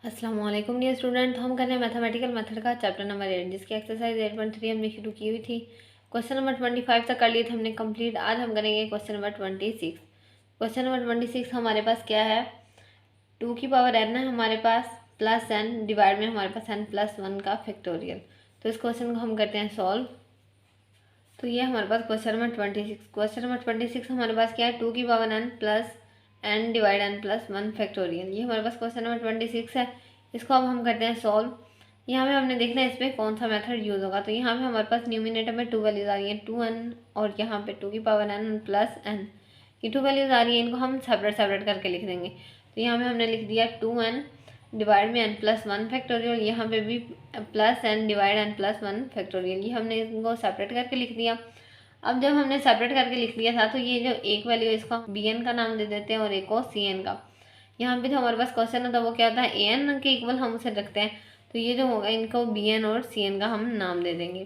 अस्सलाम वालेकुम dear student. हम कर रहे हैं मैथमेटिकल मेथड का चैप्टर नंबर 8 जिसकी एक्सरसाइज 8.3 हमने शुरू की हुई थी। क्वेश्चन नंबर 25 तक कर लिए थे हमने कंप्लीट। आज हम करेंगे क्वेश्चन नंबर 26। क्वेश्चन नंबर 26 हमारे पास क्या है, 2 की पावर n है हमारे पास, प्लस n डिवाइड में हमारे पास n+1 का फैक्टोरियल। तो इस क्वेश्चन को हम करते हैं सॉल्व। तो ये हमारे पास क्वेश्चन नंबर 26। क्वेश्चन नंबर 26 हमारे पास क्या है, 2 की power n plus n divide n+1 factorial. ये हमारे पास क्वेश्चन नंबर 26 है। इसको अब हम करते हैं सॉल्व। यहाँ पे हमने देखना है इसमें कौन सा मेथड यूज़ होगा। तो यहाँ पे हमारे पास न्यूमिनेटर में 2 वैल्यूज़ आ रही हैं, 2n और यहाँ पे 2 की पावर n प्लस n। ये 2 वैल्यूज़ आ रही हैं, इनको हम सेपरेट करके लिख देंगे। तो यहाँ पे हमने लिख दिया 2n डिवाइड में n+1 फैक्टोरियल, यहाँ पे भी plus n divide n+1 factorial. ये हमने इनको सेपरेट करके लिख दिया। अब जब हमने सेपरेट करके लिख लिया था तो ये जो एक वैल्यू इसको bn का नाम दे देते हैं और एक को cn का। यहाँ पे जो हमारे पास क्वेश्चन होता है वो क्या होता है, an के इक्वल हम उसे रखते हैं। तो ये जो होगा इनको bn और cn का हम नाम दे देंगे।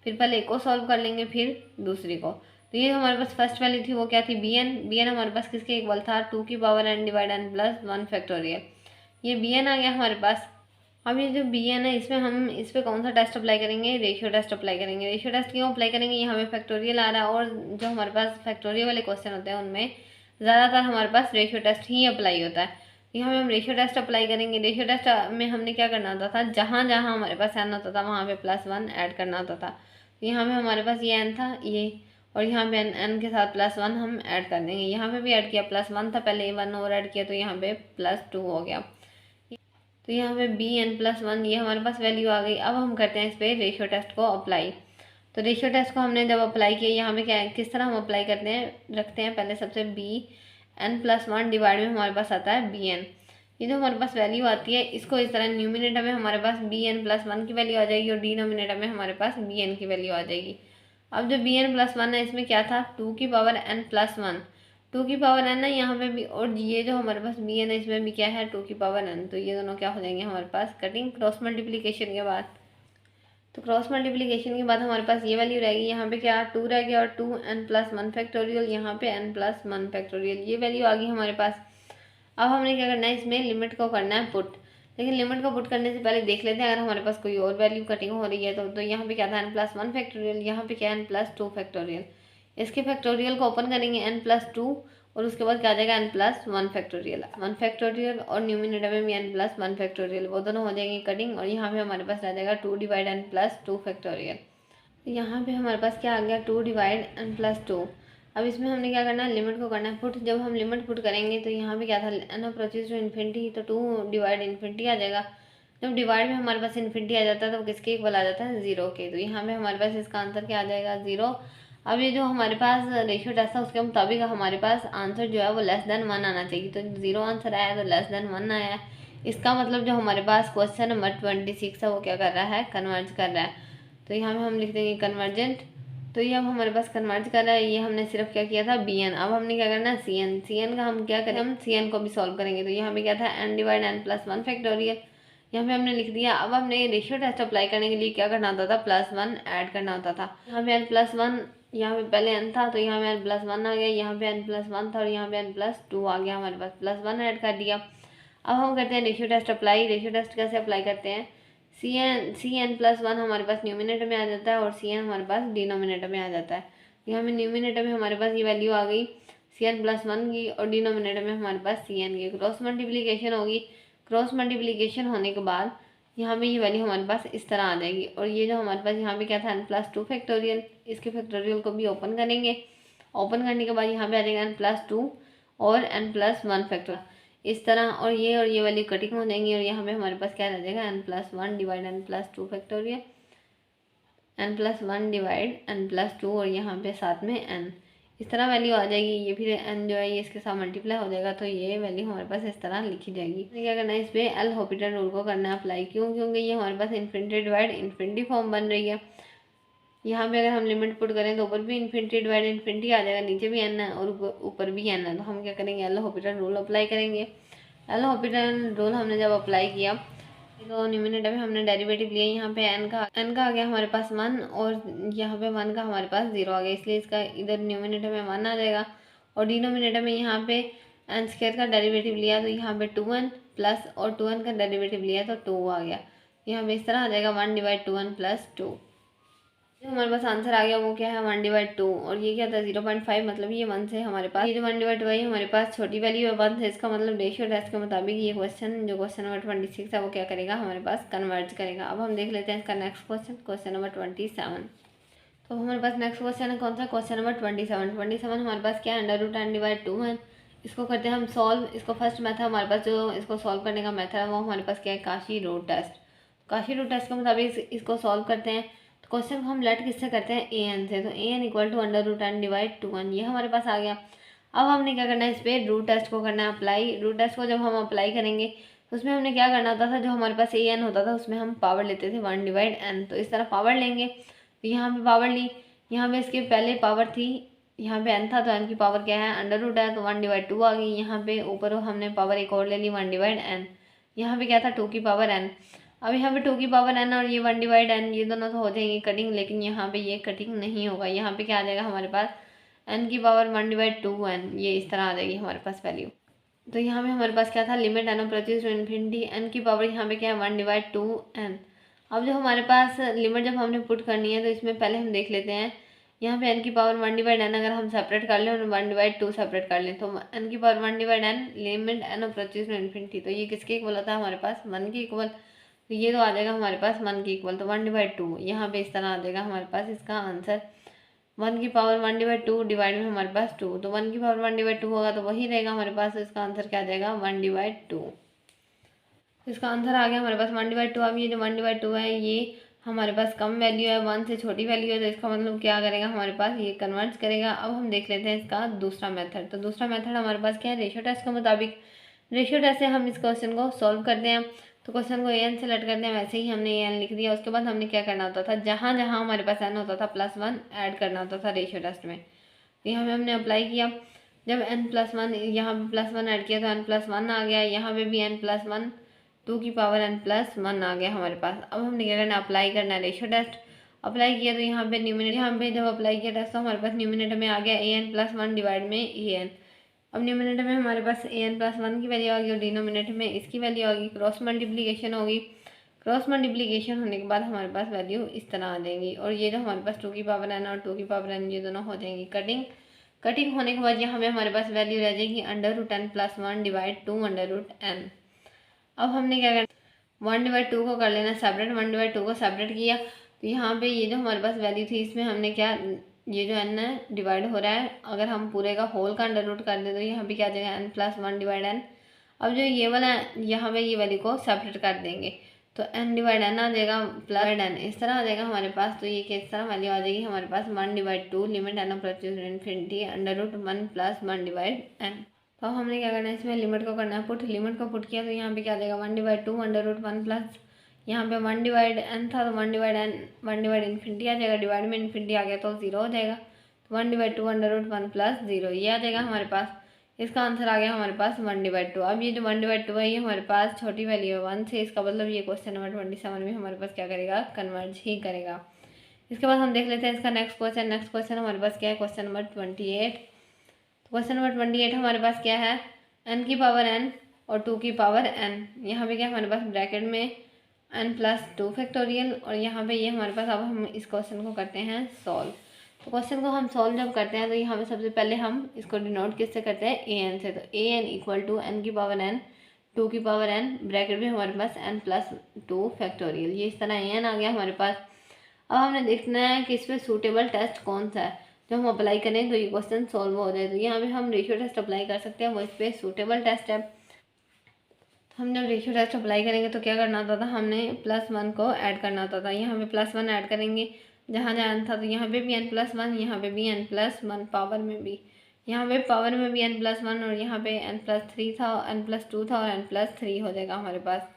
फिर पहले एक को सॉल्व कर लेंगे फिर दूसरी को। तो ये हमारे पास फर्स्ट वैल्यू थी वो क्या थी, bn हमारे पास किसके इक्वल था, 2 की power n divide n+1 factorial. ये bn आ गया हमारे पास। अब ये जो bn है इसमें हम इस पर कौन सा टेस्ट अप्लाई करेंगे, रेशियो टेस्ट अप्लाई करेंगे। रेशियो टेस्ट क्यों अप्लाई करेंगे, यहाँ पे फैक्टोरियल आ रहा है और जो हमारे पास फैक्टोरियल वाले क्वेश्चन होते हैं उनमें ज़्यादातर हमारे पास रेशियो टेस्ट ही अप्लाई होता है। यहाँ पे हम रेशियो टेस्ट अप्लाई करेंगे। रेशियो टेस्ट में हमने क्या करना होता था, जहाँ जहाँ हमारे पास n होता था वहाँ पे +1 ऐड करना होता था। तो यहाँ पे हमारे पास ये n था ये, और यहाँ पे n के साथ +1 हम ऐड कर देंगे। यहाँ पे भी ऐड किया, +1 था पहले, 1 और ऐड किया तो यहाँ पे +2 हो गया। तो यहाँ पे bn+1 ये हमारे पास वैल्यू आ गई। अब हम करते हैं इस पर रेशियो टेस्ट को अप्लाई। तो रेशियो टेस्ट को हमने जब अप्लाई किया, यहाँ पे क्या है, किस तरह हम अप्लाई करते हैं, रखते हैं पहले सबसे bn+1 डिवाइड में हमारे पास आता है bn। ये जो हमारे पास वैल्यू आती है इसको इस तरह न्यूमिनेटर में हमारे पास bn+1 की वैल्यू आ जाएगी और डिनोमिनेटर में हमारे पास bn की वैल्यू आ जाएगी। अब जो bn+1 है इसमें क्या था, 2 की पावर n+1, 2 की पावर n है यहाँ पे भी, और ये जो हमारे पास bn है इसमें भी क्या है, 2 की पावर n। तो ये दोनों क्या हो जाएंगे हमारे पास कटिंग क्रॉस मल्टीप्लिकेशन के बाद। तो क्रॉस मल्टीप्लिकेशन के बाद हमारे पास ये वैल्यू रहेगी, यहाँ पे क्या 2 रह गया और 2n+1 फैक्टोरियल, यहाँ पे n+1 फैक्टोरियल, ये वैल्यू आ गई हमारे पास। अब हमने क्या करना है, इसमें लिमिट को करना है पुट। लेकिन लिमिट को पुट करने से पहले देख लेते हैं अगर हमारे पास कोई और वैल्यू कटिंग हो रही है तो यहाँ पे क्या था n+1 फैक्टोरियल, यहाँ पे क्या n+2 फैक्टोरियल। इसके फैक्टोरियल को ओपन करेंगे n+2 और उसके बाद क्या आ जाएगा n+1 फैक्टोरियल, 1 फैक्टोरियल और न्यूमिनेटर में भी n+1 फैक्टोरियल, वो दोनों हो जाएंगे कटिंग और यहाँ पे हमारे पास रह जाएगा 2 डिवाइड n+2 फैक्टोरियल। यहाँ पे हमारे पास क्या आ गया, 2 डिवाइड n+2। अब इसमें हमने क्या करना है, लिमिट को करना है पुट। जब हम लिमिट पुट करेंगे तो यहाँ पे क्या था, n अप्रोचेज टू इन्फिनिटी, तो 2 डिवाइड इन्फिनिटी आ जाएगा। जब डिवाइड में हमारे पास इन्फिनिटी आ जाता है तो किसके इक्वल आ जाता है, 0 के। तो यहाँ पे हमारे पास इसका आंसर क्या आ जाएगा, 0। अब ये जो हमारे पास रेशियो टेस्ट था उसके मुताबिक हमारे पास आंसर जो है वो <1 आना चाहिए। तो 0 आंसर आया तो <1 आया है। इसका मतलब जो हमारे पास क्वेश्चन नंबर 26 है वो क्या कर रहा है, कन्वर्ज कर रहा है। तो यहाँ पे हम लिख देंगे कन्वर्जेंट। तो ये अब हमारे पास कन्वर्ज कर रहा है। ये हमने सिर्फ क्या किया था, bn। अब हमने क्या करना है, cn का हम क्या करें, हम cn को भी सॉल्व करेंगे। तो यहाँ पे क्या था, n डिवाइड n+1 फैक्टोरियल, यहाँ पे हमने लिख दिया। अब हमने रेशियो टेस्ट अप्लाई करने के लिए क्या करना होता था, +1 ऐड करना होता था। यहाँ पे n+1, यहाँ पे पहले n था तो यहाँ पे n+1 आ गया, यहाँ पे n+1 था और यहाँ पे n+2 आ गया, हमारे पास +1 ऐड कर दिया। अब हम करते हैं ratio test apply. Ratio test कैसे अप्लाई करते हैं, cn+1 हमारे पास न्यूमिनेटर में आ जाता है और cn हमारे पास डिनोमिनेटर में आ जाता है। यहाँ में न्यूमिनेटर में हमारे पास ये वैल्यू आ गई cn+1 की और डिनोमिनेटर में हमारे पास cn की। क्रॉस मल्टीप्लिकेशन होगी, क्रॉस मल्टीप्लिकेशन होने के बाद यहाँ पे ये वैल्यू हमारे पास इस तरह आ जाएगी। और ये जो हमारे पास यहाँ पे क्या था, n+2 फैक्टोरियल, इसके फैक्टोरियल को भी ओपन करेंगे। ओपन करने के बाद यहाँ पे आ जाएगा n+2 और n+1 फैक्टोरियल इस तरह, और ये वाली कटिंग हो जाएंगी और यहाँ पे हमारे पास क्या रह जाएगा, n+1 divide n+2 factorial, n+1 divide n+2 और यहाँ पे साथ में n, इस तरह वैल्यू आ जाएगी। ये फिर n जो है ये इसके साथ मल्टीप्लाई हो जाएगा तो ये वैल्यू हमारे पास इस तरह लिखी जाएगी। क्या करना है, इस पर एल हॉपिटल रूल को करना है अप्लाई। क्यों, क्योंकि ये हमारे पास इन्फिनिटी डिवाइड इन्फिनिटी फॉर्म बन रही है। यहाँ पे अगर हम लिमिट पुट करें तो ऊपर भी इन्फिनिटी डिवाइड इन्फिनिटी आ जाएगा, नीचे भी n है और ऊपर भी n है। तो हम क्या करेंगे, एल हॉपिटल रूल अप्लाई करेंगे। एल हॉपिटल रूल हमने जब अप्लाई किया तो न्यूमिनेटर में हमने डेरिवेटिव लिया, यहाँ पे n का आ गया हमारे पास 1 और यहाँ पे 1 का हमारे पास 0 आ गया, इसलिए इसका इधर न्यूमिनेटर में 1 आ जाएगा। और डिनोमिनेटर में यहाँ पे n² का डेरिवेटिव लिया तो यहाँ पे 2n प्लस और 2n का डेरिवेटिव लिया तो 2 आ गया। यहाँ पे इस तरह आ जाएगा 1/2n + 2। जो हमारे पास आंसर आ गया वो क्या है 1/2। और ये क्या था 0.5, मतलब ये 1 से हमारे पास ये जो 1/2 है हमारे पास छोटी वैल्यू है 1 से। इसका मतलब रेशियो टेस्ट के मुताबिक ये क्वेश्चन जो क्वेश्चन नंबर 26 है वो क्या करेगा हमारे पास कन्वर्ज करेगा। अब हम देख लेते हैं इसका नेक्स्ट क्वेश्चन, क्वेश्चन नंबर 27। तो हमारे पास नेक्स्ट क्वेश्चन है कौन सा, क्वेश्चन नंबर 27 हमारे पास क्या है √10/2 है। इसको करते हैं हम सॉल्व। इसको फर्स्ट मेथड हमारे पास जो इसको सॉल्व करने का मेथड है वो हमारे पास क्या है Cauchy root test. Cauchy root test के मुताबिक इसको सॉल्व करते हैं। तो क्वेश्चन को हम लेट किससे करते हैं an से। तो an = √10/2 ये हमारे पास आ गया। अब हमने क्या करना है इस पर रूट टेस्ट को करना है अप्लाई। रूट टेस्ट को जब हम अप्लाई करेंगे तो उसमें हमने क्या करना होता था, जो हमारे पास an होता था उसमें हम पावर लेते थे 1/n। तो इस तरह पावर लेंगे तो यहाँ पे पावर ली, यहाँ पे इसके पहले पावर थी, यहाँ पे n था तो n की पावर क्या है √ है तो 1/2 आ गई। यहाँ पे ऊपर हमने पावर एक और ले ली 1/n। यहाँ पे क्या था 2 की पावर n। अब यहाँ पे 2 की पावर n और ये 1/n ये दोनों तो हो जाएंगे कटिंग, लेकिन यहाँ पे ये कटिंग नहीं होगा। यहाँ पे क्या आ जाएगा हमारे पास n की पावर 1/2n, ये इस तरह आ जाएगी हमारे पास वैल्यू। तो यहाँ पे हमारे पास क्या था limit n approaches to infinity, n की पावर यहाँ पे क्या है 1/2n। अब जो हमारे पास लिमिट जब हमने पुट करनी है तो इसमें पहले हम देख लेते हैं यहाँ पे n की पावर 1/n अगर हम सेपरेट कर लें और 1/2 सेपरेट कर लें तो n की power 1/n limit n approaches to infinity, तो ये किसके इक्वल होता है हमारे पास 1 के इक्वल। तो ये तो आ जाएगा हमारे पास 1 के इक्वल, तो 1/2 यहाँ पे इस तरह आ जाएगा हमारे पास इसका आंसर। 1 की पावर 1/2 डिवाइड में हमारे पास 2, तो 1 की पावर 1/2 होगा तो वही रहेगा हमारे पास। तो इसका आंसर क्या आ जाएगा 1/2। इसका आंसर आ गया हमारे पास 1/2। अब ये जो 1/2 है ये हमारे पास कम वैल्यू है, 1 से छोटी वैल्यू है, तो इसका मतलब क्या करेगा हमारे पास ये कन्वर्ट करेगा। अब हम देख लेते हैं इसका दूसरा मेथड। तो दूसरा मेथड हमारे पास क्या है रेशियो टेस्ट के मुताबिक। रेशियो टेस्ट से हम इस क्वेश्चन को सॉल्व करते हैं। तो क्वेश्चन को an से लेट करते हैं, वैसे ही हमने an लिख दिया। उसके बाद हमने क्या करना होता था, जहाँ जहाँ हमारे पास n होता था +1 ऐड करना होता था रेशियो टेस्ट में। तो यहाँ पे हमने अप्लाई किया, जब n+1 यहाँ पे +1 ऐड किया तो n+1 आ गया। यहाँ पे भी n+1 2 की पावर n+1 आ गया हमारे पास। अब हमने क्या करना है अप्लाई करना है रेशियो टेस्ट। अप्लाई किया तो यहाँ पे न्यूमिनेटर, यहाँ पे जब अप्लाई किया टेस्ट तो हमारे पास न्यूमिनेटर में आ गया an+1 डिवाइड में an। अब न्यूमिनेटर में हमारे पास an+1 की वैल्यू आ गई और डिनोमिनेटर में इसकी वैल्यू आ गई। क्रॉस मल्टीप्लिकेशन होगी, क्रॉस मल्टीप्लिकेशन होने के बाद हमारे पास वैल्यू इस तरह आ जाएंगी। और ये जो हमारे पास 2 की पावर n और 2 की पावर n ये दोनों हो जाएंगी कटिंग। कटिंग होने के बाद यहाँ पे हमारे पास वैल्यू रह जाएगी √10+1 डिवाइड 2 √n। अब हमने क्या करना 1/2 को कर लेना सेपरेट, 1/2 को सेपरेट किया तो यहाँ पे ये जो हमारे पास वैल्यू थी इसमें हमने क्या ये जो n है डिवाइड हो रहा है, अगर हम पूरे का होल का √ कर दे तो यहाँ पे क्या आ जाएगा n+1 डिवाइड n। अब जो ये वाला यहाँ पे ये वैल्यू को सेपरेट कर देंगे तो n डिवाइड n आ जाएगा +n, इस तरह आ जाएगा हमारे पास। तो ये किस तरह वैल्यू आ जाएगी हमारे पास 1/2 limit n approaches to infinity √1 + 1 divide n। तो हमने क्या करना है इसमें लिमिट को करना है पुट। लिमिट को पुट किया तो यहाँ पे क्या आ जाएगा 1/2 √1 प्लस यहाँ पे 1 डिवाइड n था तो 1 डिवाइड n 1 डिवाइड इन्फिनिटी आ जाएगा, डिवाइड में इन्फिनिटी आ गया तो 0 हो जाएगा। तो 1/2 √1 + 0 ये आ जाएगा हमारे पास। इसका आंसर आ गया हमारे पास 1/2। अब ये जो 1/2 है ये हमारे पास छोटी वैल्यू है 1 से, इसका मतलब ये क्वेश्चन नंबर 27 में हमारे पास क्या करेगा कन्वर्ज ही करेगा। इसके बाद हम देख लेते हैं इसका नेक्स्ट क्वेश्चन। नेक्स्ट क्वेश्चन हमारे पास क्या है क्वेश्चन नंबर 28। क्वेश्चन नंबर 28 हमारे पास क्या है n की पावर n और 2 की पावर n। यहाँ पे क्या हमारे पास ब्रैकेट में n+2 फैक्टोरियल और यहाँ पे ये हमारे पास। अब हम इस क्वेश्चन को करते हैं सॉल्व। तो क्वेश्चन को हम सॉल्व जब करते हैं तो यहाँ पे सबसे पहले हम इसको डिनोट किससे करते हैं an से। तो an = n की पावर n 2 की पावर n ब्रैकेट में हमारे पास n+2 फैक्टोरियल, ये इस तरह an आ गया हमारे पास। अब हमने देखना है कि इस पर सूटेबल टेस्ट कौन सा है जब हम अप्लाई करें तो ये क्वेश्चन सॉल्व हो जाए। तो यहाँ पे हम रेशियो टेस्ट अप्लाई कर सकते हैं, वो इस पर सूटेबल टेस्ट है। हम जब रेशियो टेस्ट अप्लाई करेंगे तो क्या करना होता था हमने +1 को ऐड करना होता था। यहाँ पे +1 ऐड करेंगे जहाँ जहाँ n था तो यहाँ पे भी n+1, यहाँ पे भी n+1 पावर में भी, यहाँ पे पावर में भी n+1 और यहाँ पे n+3 था n+2 था और n+3 हो जाएगा हमारे पास।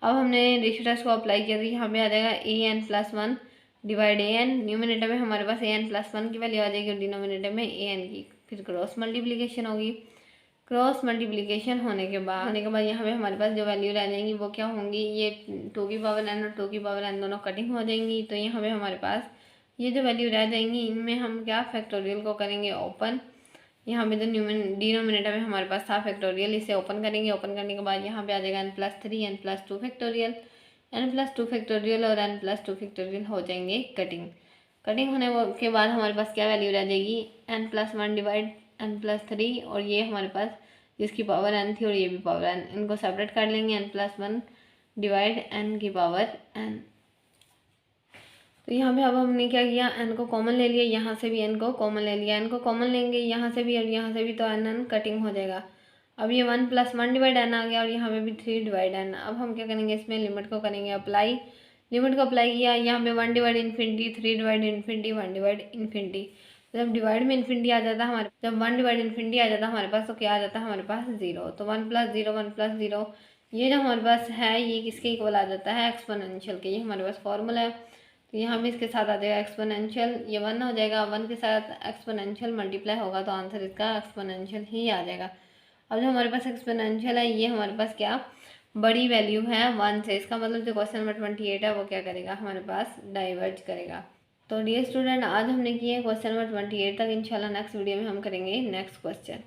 अब हमने रेशियो टेस्ट को अप्लाई किया तो यहाँ पे आ जाएगा an+1 डिवाइड an। न्यूमिनेटर में हमारे पास an+1 की वैल्यू आ जाएगी और डिनोमिनेटर में an की। फिर क्रॉस मल्टीप्लिकेशन होगी, क्रॉस मल्टीप्लिकेशन होने के बाद यहाँ पे हमारे पास जो वैल्यू रह जाएंगी वो क्या होंगी, ये 2 की पावर n और 2 की पावर n दोनों कटिंग हो जाएंगी। तो यहाँ पे हमारे पास ये जो वैल्यू रह जाएंगी इनमें हम क्या फैक्टोरियल को करेंगे ओपन। यहाँ पे जो डिनोमिनेटर में हमारे पास था फैक्टोरियल, इसे ओपन करेंगे। ओपन करने के बाद यहाँ पे आ जाएगा n+3 n+2 factorial, n+2 factorial और n+2 फैक्टोरियल हो जाएंगे कटिंग। कटिंग होने के बाद हमारे पास क्या वैल्यू रह जाएगी, n+1 डिवाइड n+3, और ये हमारे पास जिसकी पावर n थी और ये भी पावर n, इनको सेपरेट कर लेंगे, n+1 डिवाइड n की पावर n। तो यहाँ पे अब हमने क्या किया, n को कॉमन ले लिया, यहाँ से भी n को कॉमन ले लिया, n को कॉमन लेंगे यहाँ से भी और यहाँ से भी, तो n कटिंग हो जाएगा। अब ये 1+1 डिवाइड n आ गया और यहाँ पे भी 3 डिवाइड n। अब हम क्या करेंगे, इसमें लिमिट को करेंगे अप्लाई। लिमिट को अप्लाई किया, यहाँ पे 1 divide infinity, 3 divide infinity, 1 divide infinity. जब डिवाइड में इन्फिनिटी आ जाता है हमारे, जब 1 डिवाइड इन्फिनिटी आ जाता है हमारे पास, तो क्या आ जाता है हमारे पास 0। तो 1+0 ये जो हमारे पास है ये किसके इक्वल आ जाता है, एक्सपोनेंशियल के। ये हमारे पास फॉर्मूला है। तो यहाँ भी इसके साथ आ जाएगा एक्सपोनेंशियल, ये 1 हो जाएगा, 1 के साथ एक्सपोनेंशियल मल्टीप्लाई होगा तो आंसर इसका एक्सपोनेंशियल ही आ जाएगा। अब जो हमारे पास एक्सपोनेंशियल है ये हमारे पास क्या बड़ी वैल्यू है 1 से, इसका मतलब जो क्वेश्चन नंबर 28 है वो क्या करेगा, हमारे पास डाइवर्ज करेगा। तो डियर स्टूडेंट, आज हमने किए क्वेश्चन नंबर 28 तक। इंशाल्लाह नेक्स्ट वीडियो में हम करेंगे नेक्स्ट क्वेश्चन।